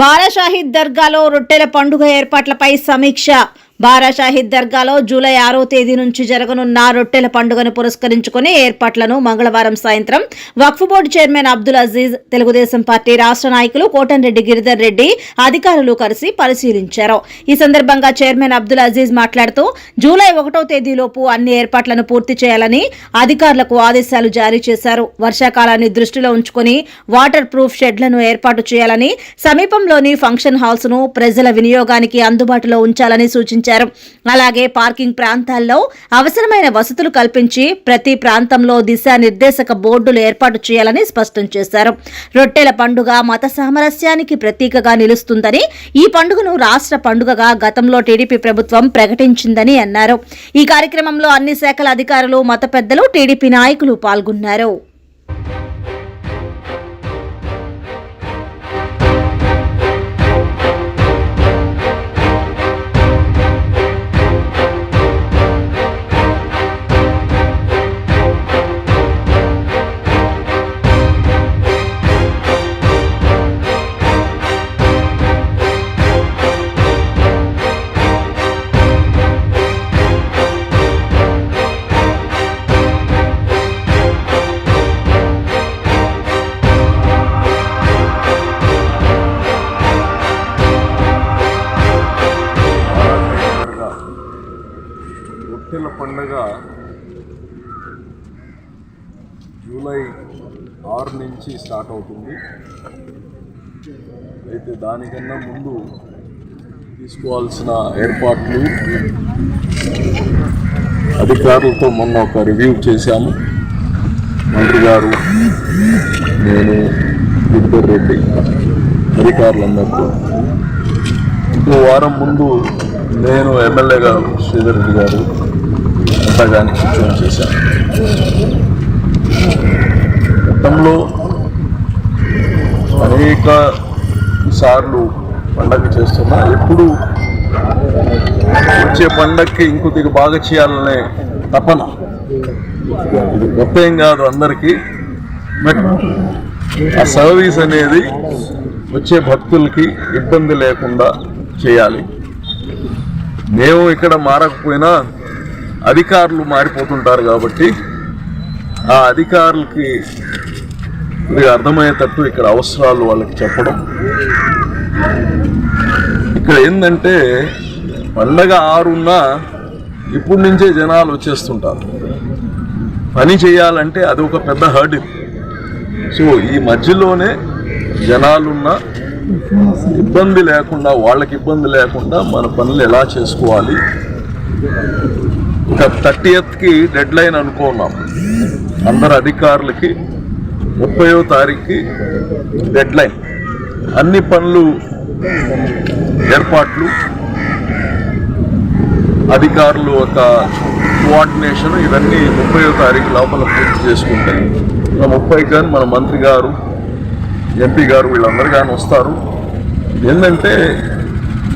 బారాషాహీద్ దర్గాలో రొట్టెల పండుగ ఏర్పాట్లపై సమీక్ష. బారాషాహీద్ దర్గాలో జూలై 6వ తేదీ నుంచి జరగనున్న రొట్టెల పండుగను పురస్కరించుకుని ఏర్పాట్లను మంగళవారం సాయంత్రం వక్ఫ్ board chairman Abdul Aziz, Telugu Desam party రాష్ట్ర నాయకులు కోటంరెడ్డి గిరిధర్ రెడ్డి అధికారులు కలిసి పరిశీలించారు. ఈ సందర్భంగా చైర్మన్ అబ్దుల్ అజీజ్ మాట్లాడుతూ జూలై 1వ తేదీలోపు అన్ని ఏర్పాట్లను పూర్తి చేయాలని అధికారులకు ఆదేశాలు జారీ చేశారు. వర్షాకాలాన్ని దృష్టిలో ఉంచుకుని వాటర్ ప్రూఫ్ షెడ్లను ఏర్పాటు చేయాలని, సమీపంలోని ఫంక్షన్ హాల్స్ ను ప్రజల వినియోగానికి అందుబాటులో ఉంచాలని సూచించారు. అలాగే పార్కింగ్ ప్రాంతాల్లో అవసరమైన వసతులు కల్పించి ప్రతి ప్రాంతంలో దిశానిర్దేశక బోర్డులు ఏర్పాటు చేయాలని స్పష్టం చేశారు. రొట్టెల పండుగ మత సామరస్యానికి ప్రతీకగా నిలుస్తుందని, ఈ పండుగను రాష్ట్ర పండుగగా గతంలో టీడీపీ ప్రభుత్వం ప్రకటించిందని అన్నారు. ఈ కార్యక్రమంలో అన్ని శాఖల అధికారులు, మత పెద్దలు, టీడీపీ నాయకులు పాల్గొన్నారు. రొట్టెల పండుగ జూలై 6 నుంచి స్టార్ట్ అవుతుంది. అయితే దానికన్నా ముందు తీసుకోవాల్సిన ఏర్పాట్లు అధికారులతో మొన్న ఒక రివ్యూ చేశాము. మంత్రి గారు, నేను, గిరిధర్ రెడ్డి, అధికారులందరితో. ఇంకో వారం ముందు నేను, ఎమ్మెల్యే గారు శ్రీధర్ రెడ్డి గారు అంతగానే సూచన చేశాను. గతంలో అనేక సార్లు పండగ చేస్తున్నా, ఎప్పుడు వచ్చే పండగకి ఇంకొద్దిగా బాగా చేయాలనే తపన. ఇది గొప్ప ఏం కాదు అందరికీ, బట్ ఆ సర్వీస్ అనేది వచ్చే భక్తులకి ఇబ్బంది లేకుండా చేయాలి. మేము ఇక్కడ మారకపోయినా అధికారులు మారిపోతుంటారు కాబట్టి ఆ అధికారులకి ఇది అర్థమయ్యేటట్టు ఇక్కడ అవసరాలు వాళ్ళకి చెప్పడం. ఇక్కడ ఏంటంటే పండగ 6న ఇప్పటి నుంచే జనాలు వచ్చేస్తుంటారు. పని చేయాలంటే అది ఒక పెద్ద హర్డిల్. సో ఈ మధ్యలోనే జనాలున్న ఇబ్బంది లేకుండా, వాళ్ళకి ఇబ్బంది లేకుండా మన పనులు ఎలా చేసుకోవాలి. ఇంకా 30th డెడ్ లైన్ అనుకున్నాం. అందరు అధికారులకి 30వ తారీఖుకి డెడ్ లైన్. అన్ని పనులు, ఏర్పాట్లు, అధికారులు ఒక కోఆర్డినేషన్, ఇవన్నీ 30వ తారీఖు లోపల పూర్తి చేసుకుంటే 30 కానీ మన మంత్రి గారు, ఎంపీ గారు వీళ్ళందరూ కానీ వస్తారు. ఏంటంటే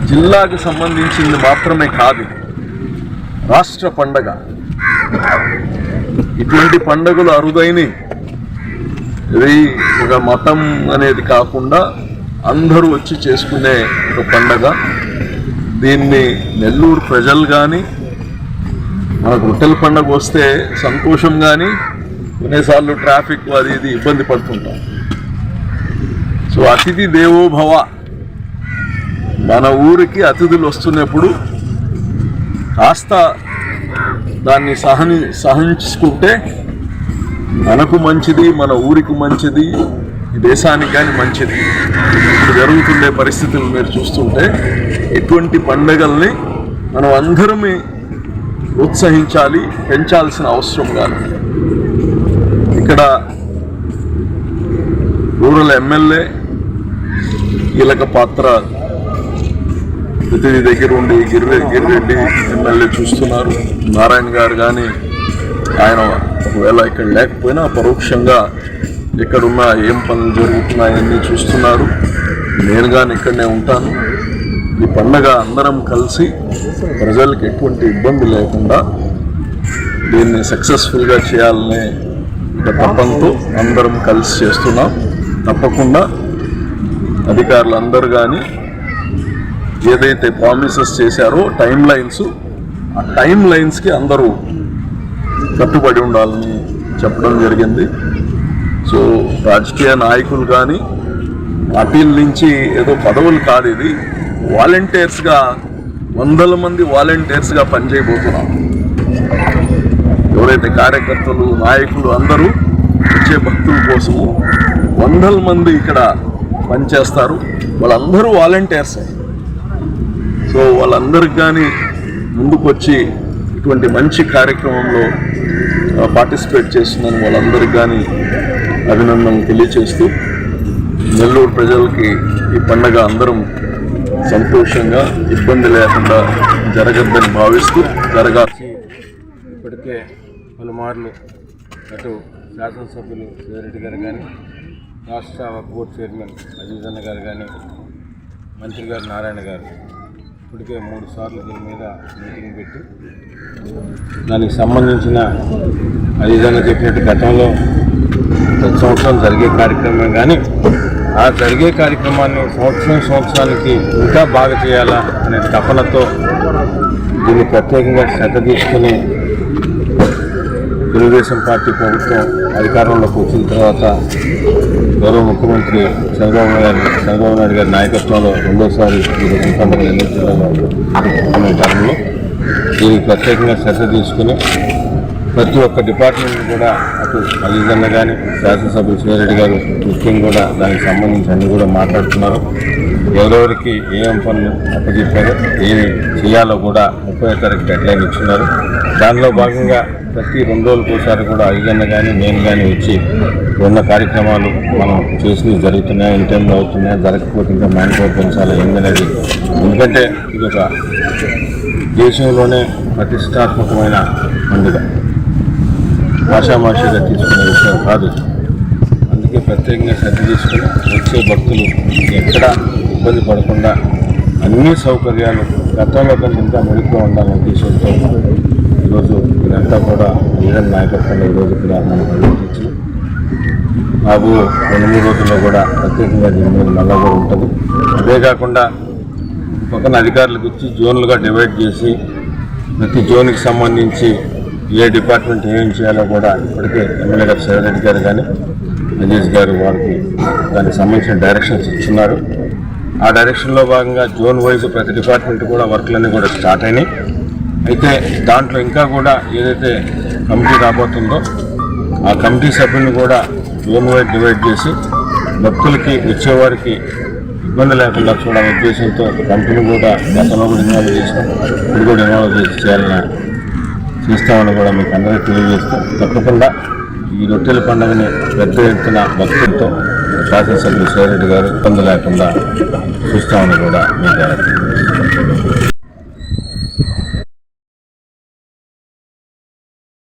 జిల్లాకి సంబంధించింది మాత్రమే కాదు, రాష్ట్ర పండగ. ఇటువంటి పండుగలు అరుదైనవి. ఇది ఒక మతం అనేది కాకుండా అందరూ వచ్చి చేసుకునే ఒక పండగ. దీన్ని నెల్లూరు ప్రజలు కానీ, మనకు రొట్టెల పండుగ వస్తే సంతోషం, కానీ కొన్నిసార్లు ట్రాఫిక్ అది ఇది ఇబ్బంది పడుతుంటాం. సో అతిథి దేవోభవ, మన ఊరికి అతిథులు వస్తున్నప్పుడు కాస్త దాన్ని సహించుకుంటే మనకు మంచిది, మన ఊరికి మంచిది, ఈ దేశానికి కానీ మంచిది. ఇప్పుడు జరుగుతుండే పరిస్థితులు మీరు చూస్తుంటే ఇటువంటి పండుగల్ని మనం అందరమే ప్రోత్సహించాలి, పెంచాల్సిన అవసరం కాదు. ఇక్కడ రూరల్ ఎమ్మెల్యే కీలక పాత్ర ప్రతిదీ దగ్గర ఉండి గిరిరెడ్డి ఎమ్మెల్యే చూస్తున్నారు. నారాయణ గారు కానీ, ఆయన ఒకవేళ ఇక్కడ లేకపోయినా పరోక్షంగా ఇక్కడున్న ఏం పనులు జరుగుతున్నాయన్నీ చూస్తున్నారు. నేను కానీ ఇక్కడనే ఉంటాను. ఈ పండగ అందరం కలిసి ప్రజలకు ఎటువంటి ఇబ్బంది లేకుండా దీన్ని సక్సెస్ఫుల్గా చేయాలనే ఒక తపంతో అందరం కలిసి చేస్తున్నాం. తప్పకుండా అధికారులందరూ కానీ ఏదైతే ప్రామిసెస్ చేశారో టైం లైన్స్, ఆ టైం లైన్స్కి అందరూ కట్టుబడి ఉండాలని చెప్పడం జరిగింది. సో రాజకీయ నాయకులు కానీ పార్టీల నుంచి ఏదో పదవులు కాదు, ఇది వాలంటీర్స్గా 100 మంది వాలంటీర్స్గా పనిచేయబోతున్నాం. ఎవరైతే కార్యకర్తలు నాయకులు అందరూ వచ్చే భక్తుల కోసము 100 మంది ఇక్కడ పనిచేస్తారు. వాళ్ళందరూ వాలంటీర్సే. సో వాళ్ళందరికి కానీ ముందుకొచ్చి ఇటువంటి మంచి కార్యక్రమంలో పార్టిసిపేట్ చేస్తున్నాను వాళ్ళందరికి కానీ అభినందనలు తెలియచేస్తూ, నెల్లూరు ప్రజలకి ఈ పండగ అందరం సంతోషంగా ఇబ్బంది లేకుండా జరగద్దని భావిస్తూ ఇప్పటికే పలుమార్లు అటు శాసనసభ్యులు శివరెడ్డి గారు కానీ, రాష్ట్ర బోర్డు చైర్మన్ అజీజ్ అన్న గారు కానీ, మంత్రి గారు నారాయణ గారు ఇప్పటికే 3 సార్లు దీని మీద మీటింగ్ పెట్టి దానికి సంబంధించిన అజీజ్ అన్న చెప్పినట్టు గతంలో ప్రతి సంవత్సరం జరిగే కార్యక్రమం కానీ ఆ జరిగే కార్యక్రమాన్ని సంవత్సరానికి ఇంకా బాగా చేయాలా అనే తపనతో దీన్ని ప్రత్యేకంగా శ్రద్ధ తీసుకుని తెలుగుదేశం పార్టీ ప్రభుత్వం అధికారంలోకి వచ్చిన తర్వాత గౌరవ ముఖ్యమంత్రి చంద్రబాబు నాయుడు గారి నాయకత్వంలో రెండోసారి ఈ రోజు పండుగ నెల్లూరు జిల్లాలో టర్మ్లో దీనికి ప్రత్యేకంగా శ్రద్ధ తీసుకుని ప్రతి ఒక్క డిపార్ట్మెంట్ కూడా అటు అజీజ్ అన్న కానీ శాసనసభ్యులు శివరెడ్డి గారు ముఖ్యంగా కూడా దానికి సంబంధించి అన్ని కూడా మాట్లాడుతున్నారు. ఎవరెవరికి ఏం పనులు అప్పచెప్పారో ఏమి చేయాలో కూడా 30వ తారీఖు డెడ్లైన్ ఇచ్చున్నారు. దానిలో భాగంగా ప్రతి 2 రోజులకు ఒకసారి కూడా అజీజ్ అన్న కానీ నేను కానీ వచ్చి ఉన్న కార్యక్రమాలు మనం చేసినవి జరుగుతున్నాయా, ఇన్ టైంలో అవుతున్నాయా, జరగకపోతే ఇంకా మ్యాన్ పవర్ పెంచాలా ఏందనేది. ఎందుకంటే ఇది ఒక దేశంలోనే ప్రతిష్టాత్మకమైన పండుగ, ఆషామాషిగా తీసుకునే విషయం కాదు. అందుకే ప్రత్యేకంగా శ్రద్ధ తీసుకుని వచ్చే భక్తులు ఎక్కడ ఇబ్బంది పడకుండా అన్ని సౌకర్యాలు గతంలో కంటే ఇంకా మెరుగ్గా ఉండాలనే ఉద్దేశంతో ఈరోజు ఇదంతా కూడా లీడర్ నాయకత్వంలో ఈరోజు కూడా మనం పర్యటించాం. బాబు 2-3 రోజుల్లో కూడా ప్రత్యేకంగా దీని మీద మళ్ళా కూడా ఉంటుంది. అదే కాకుండా పక్కన అధికారులకు ఇచ్చి జోన్లుగా డివైడ్ చేసి ప్రతి జోన్కి సంబంధించి ఏ డిపార్ట్మెంట్ ఏం చేయాలో కూడా ఇప్పటికే ఎమ్మెల్యే గారు శివరెడ్డి గారు కానీ అజీజ్ గారు వారికి దానికి సంబంధించిన డైరెక్షన్స్ ఇచ్చున్నారు. ఆ డైరెక్షన్లో భాగంగా జోన్ వైజ్ ప్రతి డిపార్ట్మెంట్ కూడా వర్క్లన్నీ కూడా స్టార్ట్ అయినాయి. అయితే దాంట్లో ఇంకా కూడా ఏదైతే కమిటీ రాబోతుందో ఆ కమిటీ సభ్యులను కూడా జోన్ వైజ్ డివైడ్ చేసి భక్తులకి వచ్చేవారికి ఇబ్బంది లేకుండా చూడాలనే ఉద్దేశంతో కమిటీని కూడా గతంలో కూడా ఇన్వాల్వ్ చేసాం, ఇప్పుడు కూడా ఇన్వాల్వ్ చేయాలని చేస్తామని కూడా మీకు అందరికీ తెలియజేస్తూ, తప్పకుండా ఈ రొట్టెల పండుగని పెద్ద ఎత్తున భక్తులతో శాసనసభ్యులు శివరెడ్డి గారు ఇబ్బంది లేకుండా చూస్తామని కూడా మీకు